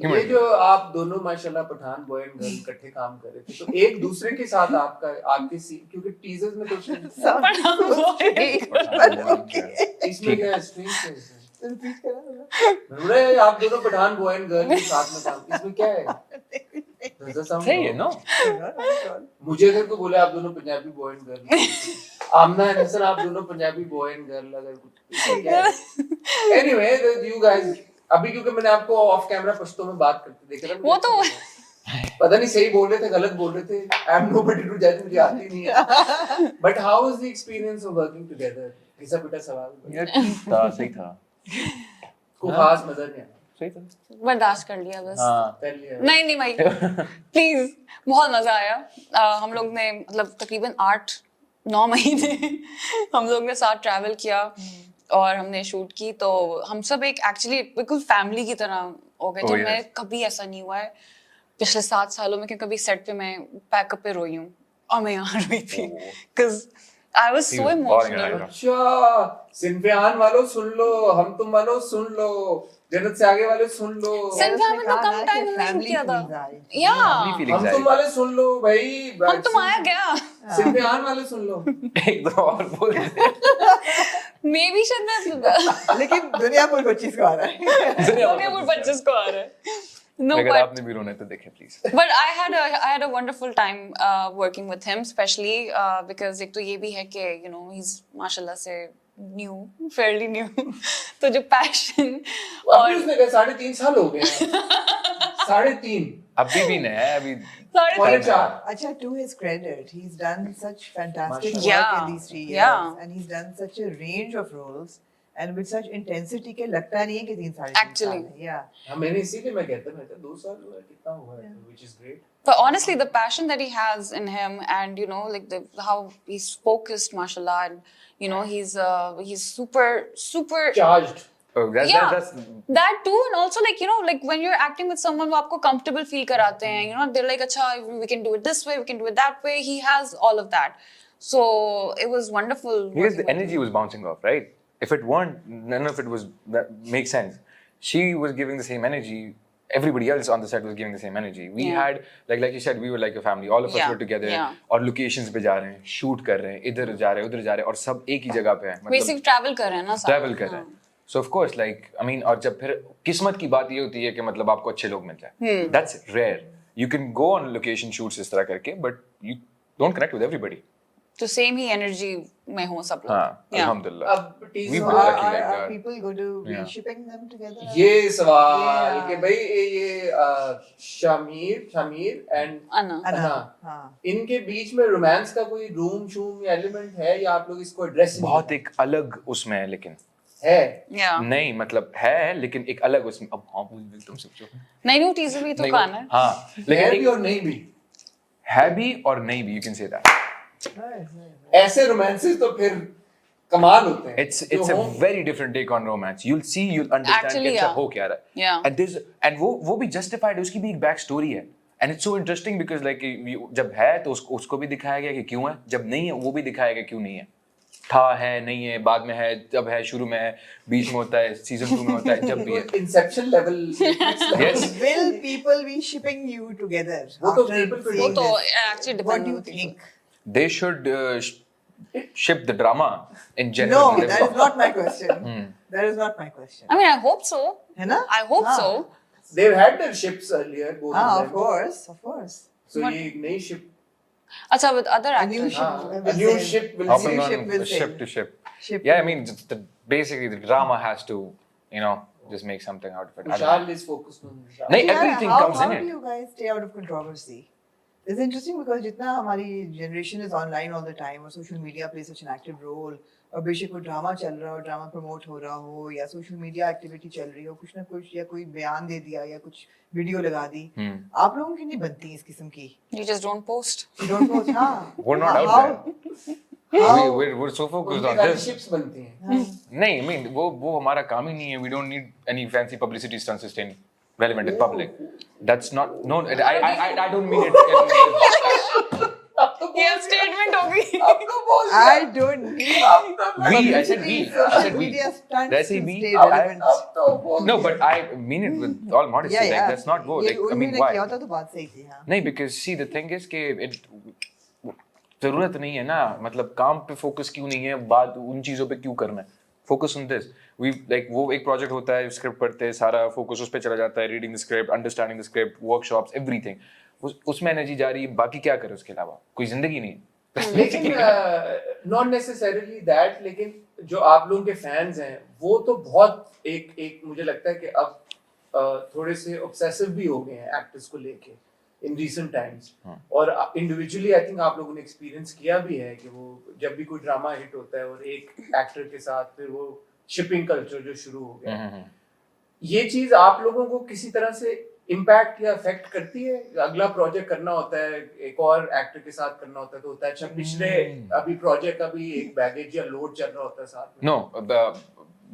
ये जो आप दोनों माशाल्लाह पठान बॉय एंड गर्ल इकट्ठे काम कर रहे थे, तो एक दूसरे के साथ आपके सीन, क्योंकि टीजर्स में तो इसमें क्या स्ट्रिंग है, आप दोनों पठान बॉय एंड गर्ल के साथ में काम, इसमें क्या है? सही है नो? मुझे अगर कोई बोले आप दोनों Punjabi boy and girl, Amna and Hasan आप दोनों पंजाबी बॉय एंड गर्ल, अगर कुछ एनीवे यू गाइस, अभी क्योंकि मैंने आपको ऑफ कैमरा पश्तो में बात करते देखा था, वो तो पता नहीं सही बोल रहे थे गलत बोल रहे थे, आई एम नोबडी टू जज, मुझे आती नहीं है, but how was the experience of working together? घिसा पिटा सवाल यार ठीक था, सही था, को खास मजा नहीं आया, सही था, बर्दाश्त कर लिया बस। हाँ कर लिया नहीं भाई प्लीज, बहुत मजा आया। हम लोग ने मतलब तकरीबन 8-9 महीने हम लोग ने साथ ट्रैवल किया और हमने शूट की, तो हम सब एक एक्चुअली बिल्कुल फैमिली की तरह हो गए। जब मैं कभी ऐसा नहीं हुआ है पिछले 7 सालों में कि कभी सेट पे मैं पैकअप पे रोई हूँ, और मैं यहाँ रोई थी because I was so emotional. अच्छा सिनफियान वालों सुन लो, हम तुम वालों सुन लो, जन्नत से आगे वाले सुन लो, सिनफियान में तो कम टाइम में किया था, या हम तुम वाले सुन लो भाई, हम तुम आया गया, सिनफियान वाले सुन लो, एक दो और बोल दे। मे बी शायद मैं लेकिन दुनिया भर 25 को आ रहा है, दुनिया भर 25 को आ रहा है। No, अगर but आपने भी रोना है तो देखें please. but I had a wonderful time working with him, especially because एक तो ये भी है कि you know he's माशाल्लाह से fairly new तो जो passion और अभी उसने कहा 3.5 साल हो गए हैं, 3.5 अभी भी नहीं है, अभी 4.5। अच्छा, to his credit, he's done such fantastic work Yeah, in these 3 years, yeah. and he's done such a range of roles, and with such intensity के लगता नहीं है कि 3 साल Actually. yeah. मैंने इसीलिए मैं कहता 2 साल हुआ है, कितना हुआ है, which is great. but honestly the passion that he has in him, and you know like how he's focused mashallah, and you know he's super Charged. oh, that's that too, and also like you know like when you're acting with someone वो आपको comfortable feel कराते हैं, you know they're like अच्छा we can do it this way, we can do it that way, he has all of that, so it was wonderful because working the with energy was bouncing off, right? If it weren't, none of it was that makes sense. She was giving the same energy. Everybody else on the set was giving the same energy. We Yeah. had like you said, we were like a family. All of us Yeah, were together. yeah. और locations पे जा रहे हैं, shoot कर रहे हैं, इधर जा रहे हैं, उधर जा रहे हैं, और सब एक ही जगह पे हैं. basically travel कर रहे हैं ना साथ। travel कर रहे हैं. So of course, like I mean, और जब फिर किस्मत की बात ये होती है कि मतलब आपको अच्छे लोग मिल जाए. That's rare. You can go on location shoots इस तरह करके, but you don't connect with everybody. तो सेम ही एनर्जी में हो सब लोग। हाँ, Yeah. अल्हम्दुलिल्लाह. अब We teaser were Are, lucky like are that. people going to be Yeah. shipping them together? ये सवाल Yeah. कि भाई ये शामिर एंड अना अना, हाँ. इनके बीच में रोमांस का कोई रूम शूम या एलिमेंट है, या आप लोग इसको एड्रेस बहुत एक अलग उसमें है, लेकिन है? या नहीं मतलब है, लेकिन एक अलग उसमें. अब हाँ बोल तुम सब नहीं न्यू टीजर भी तो नहीं, खाना है। हाँ है लेकिन भी एक और नहीं भी, है भी और नहीं भी, यू कैन से दैट. ऐसे रोमांसेस तो फिर कमाल होते हैं। It's a very different take on romance. You'll see, you'll understand Actually, कि अच्छा yeah. हो क्या रहा है. Yeah. And वो भी justified है, उसकी भी एक बैक स्टोरी है. And it's so interesting because like जब है तो उसको भी दिखाया गया कि क्यों है, जब नहीं है वो भी दिखाया गया क्यों नहीं है. था है नहीं है, बाद में है, जब है शुरू में है, बीच में होता है, सीजन 2 में होता है, जब भी है. Inception level. Yes. Will people be shipping you together? वो तो after people पे seeing वो तो this? actually What depend do you होती है। think? They should ship the drama in No, general. that is not my question. That is not my question. I mean I hope so, है ना? I hope हाँ. so। They've had their ships earlier, both हाँ, of of them. course, of course. So ये एक नई ship, अच्छा with other A new actors। ship. हाँ, will a new sail. ship will Hopping New sail. ship on will ship sail. to ship. Ship Yeah, I to- mean basically the drama has to, you know, just make something out of it. I don't know. Vishal is focused on Vishal. नहीं, Yeah, everything how, comes how in do it. you guys stay out of controversy? It's interesting because जितना हमारी generation is online all the time और social media plays such an active role, और बेशक कोई drama चल रहा हो, drama promote हो रहा हो, या सोशल मीडिया एक्टिविटी चल रही हो, कुछ ना कुछ, या कोई बयान दे दिया या कुछ वीडियो लगा दी, आप लोगों की नहीं बनती इस किस्म की. You just don't post। You don't post, हाँ. We're not out How- We're so focused उनकी on सारी this. ships बनती हैं। नहीं, I mean वो हमारा काम ही नहीं है. We don't need any fancy publicity stunts to stay relevant in public. That's not no. I don't mean it. अब तो ये अब स्टेटमेंट हो गई। अब तो बोल दिया। I don't need अब तो We, I said we. I social said we. media stunts Did I say to we? stay I- relevant. अब तो बोल No, दिया। but I mean it with all modesty. Yeah, Like yeah. that's not go. ये Like I mean उन्होंने why? किया होता तो बात सही थी, हाँ. नहीं, because see the thing is कि it जरूरत नहीं है ना, मतलब काम पे फोकस क्यों नहीं है, बात उन चीजों पे क्यों करना है, focus on this. We like वो एक प्रोजेक्ट होता है, स्क्रिप्ट पढ़ते हैं, सारा फोकस उस पे चला जाता है, reading the script, understanding the script, workshops, everything. उसमें एनर्जी जा रही है, बाकी क्या करे उसके अलावा, कोई जिंदगी नहीं है. लेकिन नॉट नेसेसरीली दैट, लेकिन जो आप लोगों के फैंस हैं वो तो बहुत एक मुझे लगता है कि अब थोड़े से ऑब्सेसिव भी हो गए हैं एक्टर्स को लेके इन रीसेंट टाइम्स. और इंडिविजुअली आई थिंक आप लोगों ने एक्सपीरियंस किया भी है कि वो जब भी कोई ड्रामा हिट होता है और एक एक्टर के साथ फिर वो शिपिंग कल्चर जो शुरू हो गया, ये चीज आप लोगों को किसी तरह से इम्पैक्ट या अफेक्ट करती है? अगला प्रोजेक्ट करना होता है, एक और एक्टर के साथ करना होता है तो होता है अच्छा पिछले अभी प्रोजेक्ट का भी एक बैगेज या लोड चल रहा होता है साथ में. No,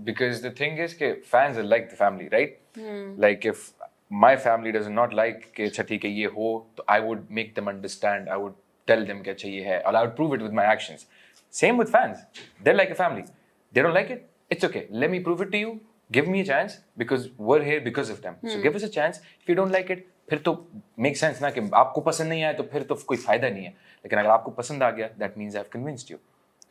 because the thing is कि fans are like the family, right? Like if my family does not like कि अच्छा ठीक है ये हो, तो I would make them understand. I would tell them कि अच्छा ये है, and I would prove it with my actions. Same with fans. They're like a family. They don't like it. It's okay. Let me prove it to you. Give me a chance because we're here because of them. So give us a chance. If you don't like it, फिर तो make sense ना कि आपको पसंद नहीं आया तो फिर तो कोई फायदा नहीं है. लेकिन अगर आपको पसंद आ गया, that means I've convinced you.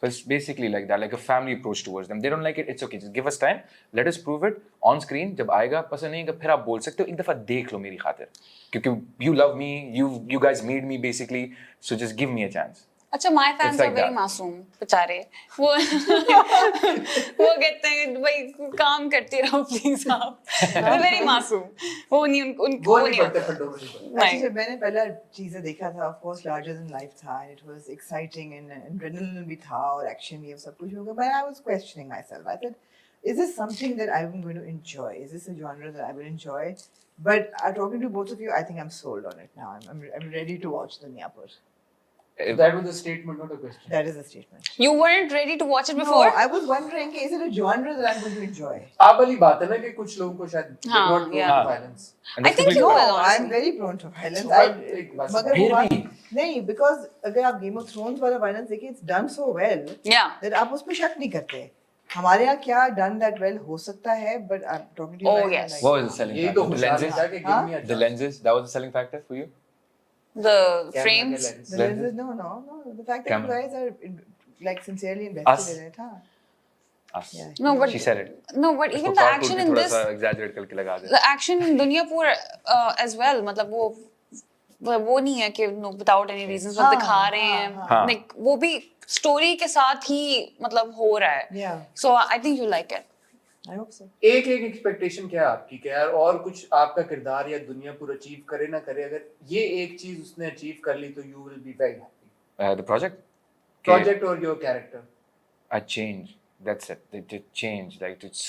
So it's basically like that, like a family approach towards them. They don't like it, it's okay. Just give us time. Let us prove it on screen. जब आएगा पसंद नहीं आएगा फिर आप बोल सकते हो, एक दफा देख लो मेरी खातिर. क्योंकि you love me, you guys made me basically. So just give me a chance. अच्छा, my fans It's are like very that. मासूम बेचारे. वो वो कहते हैं भाई काम करते रहो प्लीज आप. वो वेरी मासूम. वो नहीं उनको वो वो नहीं नहीं पढ़ते होता. खड्डों में नहीं पढ़ते. नहीं. अच्छा, जब मैंने पहला चीजें देखा था, of course larger than life था, and it was exciting and adrenaline भी था और action भी, सब कुछ होगा, but I was questioning myself. I said, is this something that I'm going to enjoy? Is this a genre that I will enjoy? But talking to both of you, I think I'm sold on it now. I'm ready to watch Dunyapur. That was a statement, not a question. That is a statement. You weren't ready to watch it No, before? I was wondering, is it a genre that I'm going to enjoy? आप वाली बात है ना कि कुछ लोगों को शायद हाँ, not prone yeah. to violence. And I that's think completely you fine. will. No, honestly. I'm very prone to violence. So, एक बात मगर फिर वो भी? बात- नहीं, because अगर आप Game of Thrones वाला violence देखिए, it's done so well Yeah. that आप उसमें शक नहीं करते. हमारे यहाँ क्या done that well हो सकता है, but I'm talking to you Oh, guys, yes. like, What was the selling यही तो factor? The खुशहाली lenses? था कि give me a The chance. lenses? That was the selling factor for you? The Camera frames. के lens. the lenses? lenses, no. The fact that Camera. you guys are like sincerely invested Us? in it, हाँ. Us. Yeah. No, but She said it. no, but even उसको the cartoon action में in थोड़ा this, सा exaggerate करके लगा दे. the action in Duniyapur as well, मतलब वो नहीं है कि no, without any reasons वो हाँ, दिखा रहे हैं. हाँ. Like वो भी story के साथ ही मतलब हो रहा है. Yeah, So I think you like it. I hope so. एक एक्सपेक्टेशन क्या है आपकी कि यार और कुछ आपका किरदार या दुनिया पूरा अचीव करे ना करे, अगर ये एक चीज उसने अचीव कर ली तो you will be very happy. The project? Project और your character. I changed. That's it. It changed. Like it's